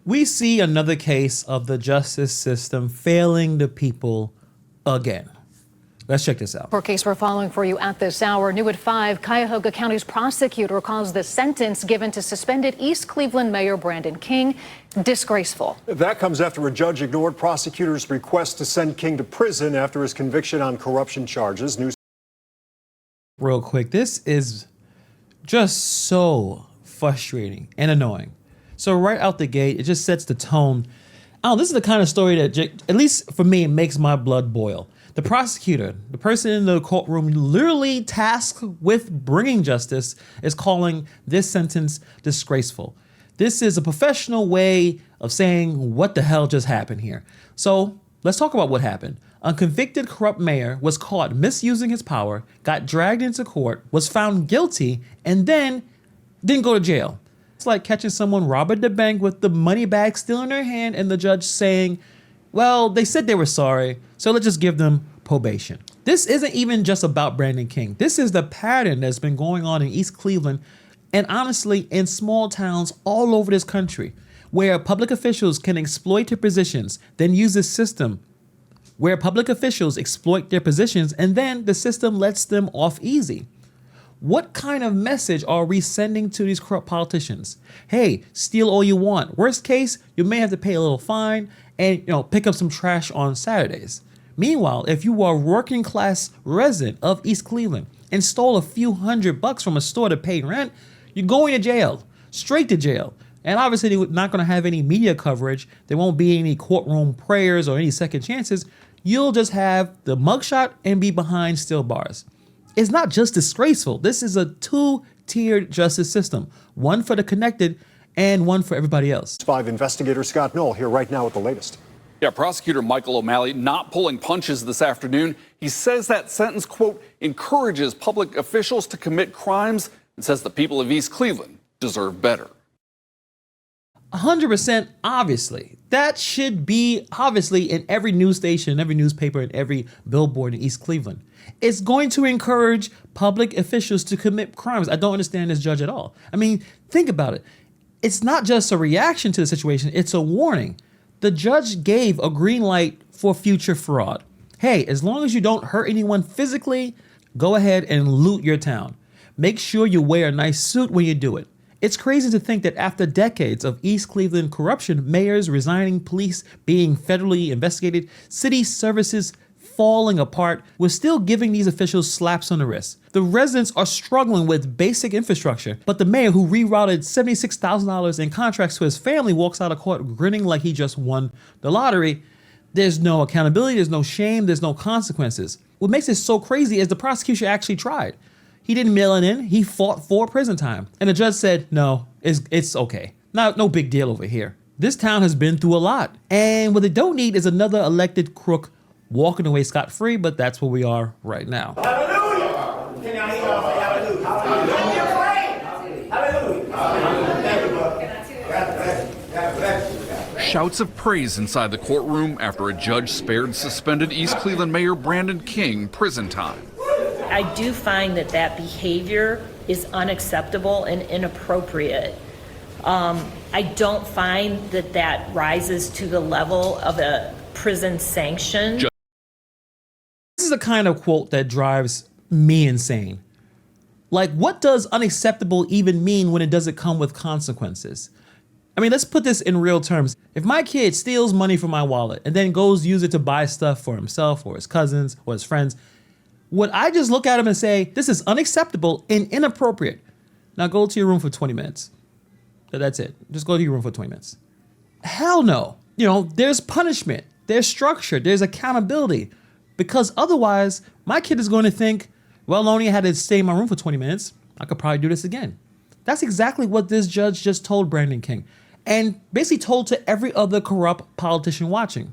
We see another case of the justice system failing the people again. Let's check this out. For a case we're following for you at this hour, new at 5, Cuyahoga County's prosecutor calls the sentence given to suspended East Cleveland Mayor Brandon King disgraceful. That comes after a judge ignored prosecutors' request to send King to prison after his conviction on corruption charges. Real quick, this is just so frustrating and annoying. So right out the gate, it just sets the tone. Oh, this is the kind of story that, at least for me, it makes my blood boil. The prosecutor, the person in the courtroom literally tasked with bringing justice, is calling this sentence disgraceful. This is a professional way of saying what the hell just happened here. So let's talk about what happened. A convicted corrupt mayor was caught misusing his power, got dragged into court, was found guilty, and then didn't go to jail. It's like catching someone robbing the bank with the money bag still in their hand and the judge saying, well, they said they were sorry, so let's just give them probation. This isn't even just about Brandon King. This is the pattern that's been going on in East Cleveland and honestly in small towns all over this country, where public officials can exploit their positions, then use this system where public officials exploit their positions and then the system lets them off easy. What kind of message are we sending to these corrupt politicians? Hey, steal all you want. Worst case, you may have to pay a little fine and pick up some trash on Saturdays. Meanwhile, if you are a working class resident of East Cleveland and stole a few $100 from a store to pay rent, you're going to jail, straight to jail. And obviously they're not going to have any media coverage. There won't be any courtroom prayers or any second chances. You'll just have the mugshot and be behind steel bars. It's not just disgraceful. This is a two-tiered justice system, one for the connected and one for everybody else. 5 investigator Scott Knoll here right now with the latest. Yeah, prosecutor Michael O'Malley not pulling punches this afternoon. He says that sentence, quote, encourages public officials to commit crimes and says the people of East Cleveland deserve better. 100% obviously. That should be obviously in every news station, every newspaper, and every billboard in East Cleveland. It's going to encourage public officials to commit crimes. I don't understand this judge at all. I mean, think about it. It's not just a reaction to the situation, it's a warning. The judge gave a green light for future fraud. Hey, as long as you don't hurt anyone physically, go ahead and loot your town. Make sure you wear a nice suit when you do it. It's crazy to think that after decades of East Cleveland corruption, mayors resigning, police being federally investigated, city services falling apart, we're still giving these officials slaps on the wrist. The residents are struggling with basic infrastructure, but the mayor who rerouted $76,000 in contracts to his family walks out of court grinning like he just won the lottery. There's no accountability, there's no shame, there's no consequences. What makes it so crazy is the prosecution actually tried. He didn't mail it in, he fought for prison time. And the judge said, no, it's okay. No big deal over here. This town has been through a lot. And what they don't need is another elected crook walking away scot-free, but that's where we are right now. Hallelujah! Can I hear y'all say hallelujah? Shouts of praise inside the courtroom after a judge spared suspended East Cleveland Mayor Brandon King prison time. I do find that behavior is unacceptable and inappropriate. I don't find that rises to the level of a prison sanction. This is the kind of quote that drives me insane. Like, what does unacceptable even mean when it doesn't come with consequences? I mean, let's put this in real terms. If my kid steals money from my wallet and then goes use it to buy stuff for himself or his cousins or his friends, would I just look at him and say, this is unacceptable and inappropriate? Now go to your room for 20 minutes. That's it. Just go to your room for 20 minutes. Hell no. There's punishment, there's structure, there's accountability. Because otherwise, my kid is going to think, well, I only had to stay in my room for 20 minutes. I could probably do this again. That's exactly what this judge just told Brandon King and basically told to every other corrupt politician watching.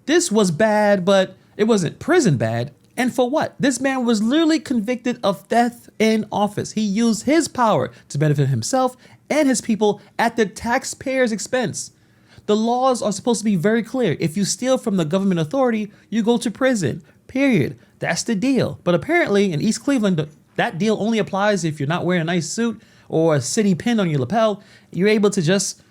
This was bad, but it wasn't prison bad. And for what? This man was literally convicted of theft in office. He used his power to benefit himself and his people at the taxpayer's expense. The laws are supposed to be very clear. If you steal from the government authority, you go to prison, period. That's the deal. But apparently in East Cleveland, that deal only applies if you're not wearing a nice suit or a city pin on your lapel. You're able to just,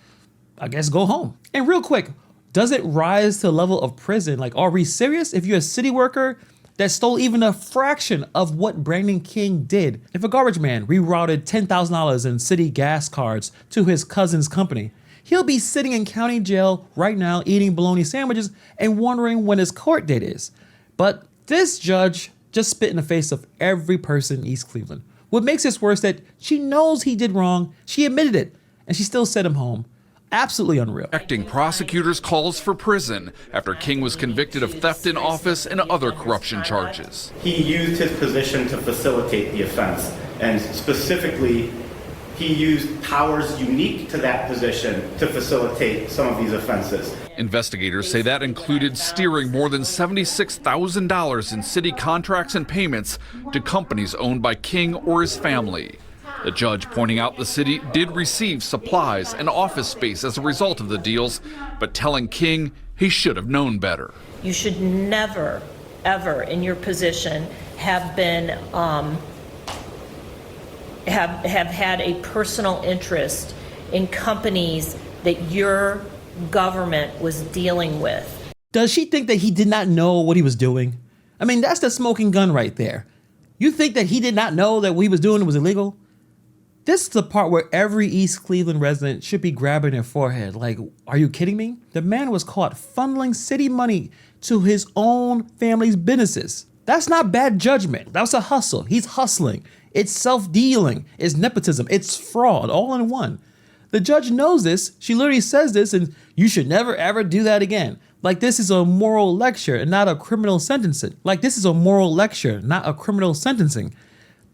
I guess go home. And real quick, does it rise to the level of prison? Like, are we serious? If you're a city worker that stole even a fraction of what Brandon King did, if a garbage man rerouted $10,000 in city gas cards to his cousin's company, he'll be sitting in county jail right now eating bologna sandwiches and wondering when his court date is. But this judge just spit in the face of every person in East Cleveland. What makes this worse that she knows he did wrong, she admitted it, and she still sent him home. Absolutely unreal. Acting prosecutors' calls for prison after King was convicted of theft in office and other corruption charges. He used his position to facilitate the offense, and specifically, he used powers unique to that position to facilitate some of these offenses. Investigators say that included steering more than $76,000 in city contracts and payments to companies owned by King or his family. The judge pointing out the city did receive supplies and office space as a result of the deals, but telling King he should have known better. You should never, ever in your position have been, have had a personal interest in companies that your government was dealing with. Does she think that he did not know what he was doing? I mean, that's the smoking gun right there. You think that he did not know that what he was doing was illegal? This is the part where every East Cleveland resident should be grabbing their forehead. Like, are you kidding me? The man was caught funneling city money to his own family's businesses. That's not bad judgment. That was a hustle. He's hustling. It's self-dealing. It's nepotism. It's fraud all in one. The judge knows this. She literally says this, and you should never ever do that again. Like, this is a moral lecture and not a criminal sentencing. Like, this is a moral lecture, not a criminal sentencing.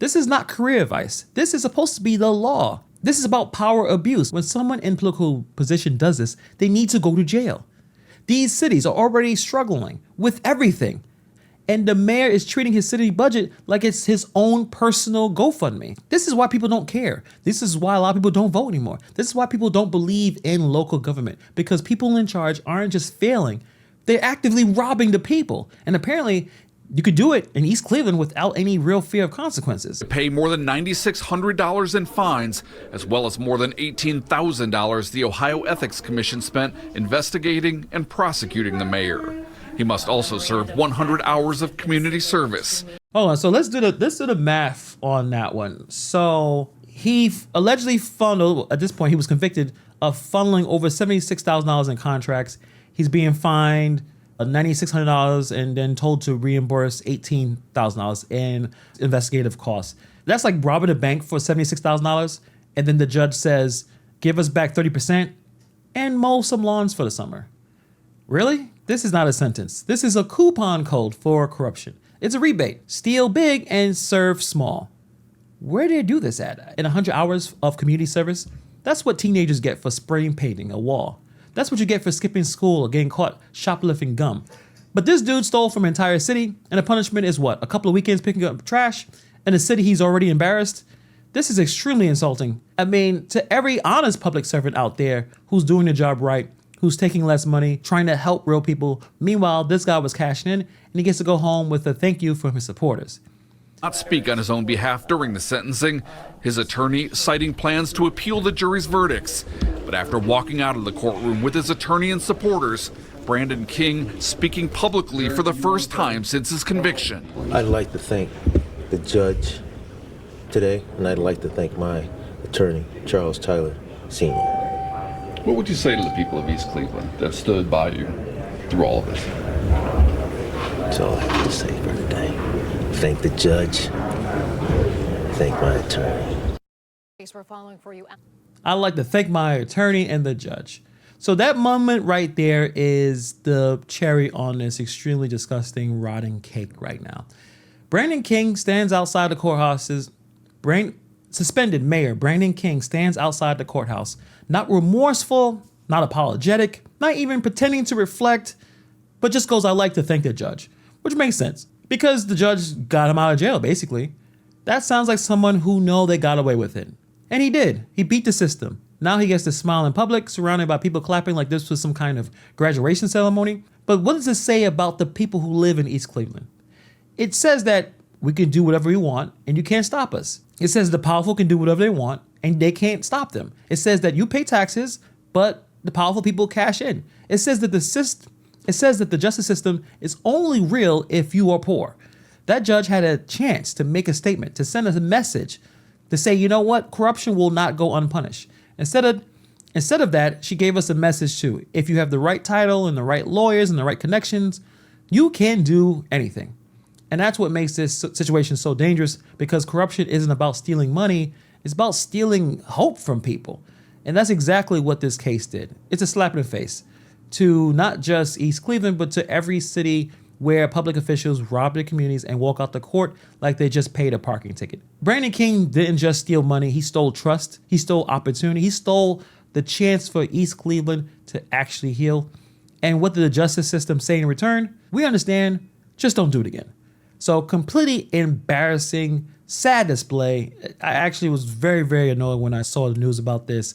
This is not career advice. This is supposed to be the law. This is about power abuse. When someone in political position does this, they need to go to jail. These cities are already struggling with everything. And the mayor is treating his city budget like it's his own personal GoFundMe. This is why people don't care. This is why a lot of people don't vote anymore. This is why people don't believe in local government, because people in charge aren't just failing, they're actively robbing the people. And apparently, you could do it in East Cleveland without any real fear of consequences. Pay more than $9,600 in fines, as well as more than $18,000 the Ohio Ethics Commission spent investigating and prosecuting the mayor. He must also serve 100 hours of community service. Hold on, so let's do the math on that one. So he allegedly funneled, at this point he was convicted of funneling over $76,000 in contracts. He's being fined $9,600 and then told to reimburse $18,000 in investigative costs. That's like robbing a bank for $76,000, and then the judge says, give us back 30% and mow some lawns for the summer. Really? This is not a sentence. This is a coupon code for corruption. It's a rebate. Steal big and serve small. Where did they do this at? In 100 hours of community service? That's what teenagers get for spraying painting a wall. That's what you get for skipping school or getting caught shoplifting gum. But this dude stole from an entire city, and the punishment is what? A couple of weekends picking up trash in a city he's already embarrassed? This is extremely insulting. I mean, to every honest public servant out there who's doing the job right, who's taking less money, trying to help real people. Meanwhile, this guy was cashing in, and he gets to go home with a thank you from his supporters. Not speak on his own behalf during the sentencing, his attorney citing plans to appeal the jury's verdicts. But after walking out of the courtroom with his attorney and supporters, Brandon King speaking publicly for the first time since his conviction. I'd like to thank the judge today, and I'd like to thank my attorney, Charles Tyler Sr. What would you say to the people of East Cleveland that stood by you through all of this? That's all I have to say for today. Thank the judge. Thank my attorney. We're following for you. I'd like to thank my attorney and the judge. So that moment right there is the cherry on this extremely disgusting, rotten cake right now. Brandon King stands outside the courthouses. Suspended Mayor Brandon King stands outside the courthouse, not remorseful, not apologetic, not even pretending to reflect, but just goes, I'd like to thank the judge, which makes sense because the judge got him out of jail, basically. That sounds like someone who know they got away with it. And he did. He beat the system. Now he gets to smile in public, surrounded by people clapping like this was some kind of graduation ceremony. But what does this say about the people who live in East Cleveland? It says that we can do whatever we want and you can't stop us. It says the powerful can do whatever they want and they can't stop them. It says that you pay taxes, but the powerful people cash in. It says that the justice system is only real if you are poor. That judge had a chance to make a statement, to send us a message, to say, you know what, corruption will not go unpunished. Instead of that, she gave us a message too. If you have the right title and the right lawyers and the right connections, you can do anything. And that's what makes this situation so dangerous, because corruption isn't about stealing money. It's about stealing hope from people. And that's exactly what this case did. It's a slap in the face to not just East Cleveland, but to every city where public officials rob their communities and walk out the court like they just paid a parking ticket. Brandon King didn't just steal money. He stole trust. He stole opportunity. He stole the chance for East Cleveland to actually heal. And what did the justice system say in return? We understand, just don't do it again. So completely embarrassing, sad display. I actually was very, very annoyed when I saw the news about this.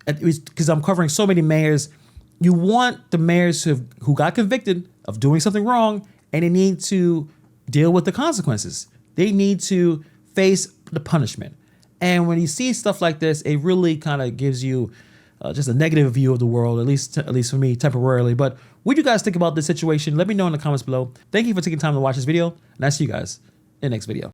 It was because I'm covering so many mayors. You want the mayors who got convicted of doing something wrong, and they need to deal with the consequences. They need to face the punishment. And when you see stuff like this, it really kind of gives you just a negative view of the world, at least for me, temporarily. But what do you guys think about this situation? Let me know in the comments below. Thank you for taking time to watch this video, and I'll see you guys in the next video.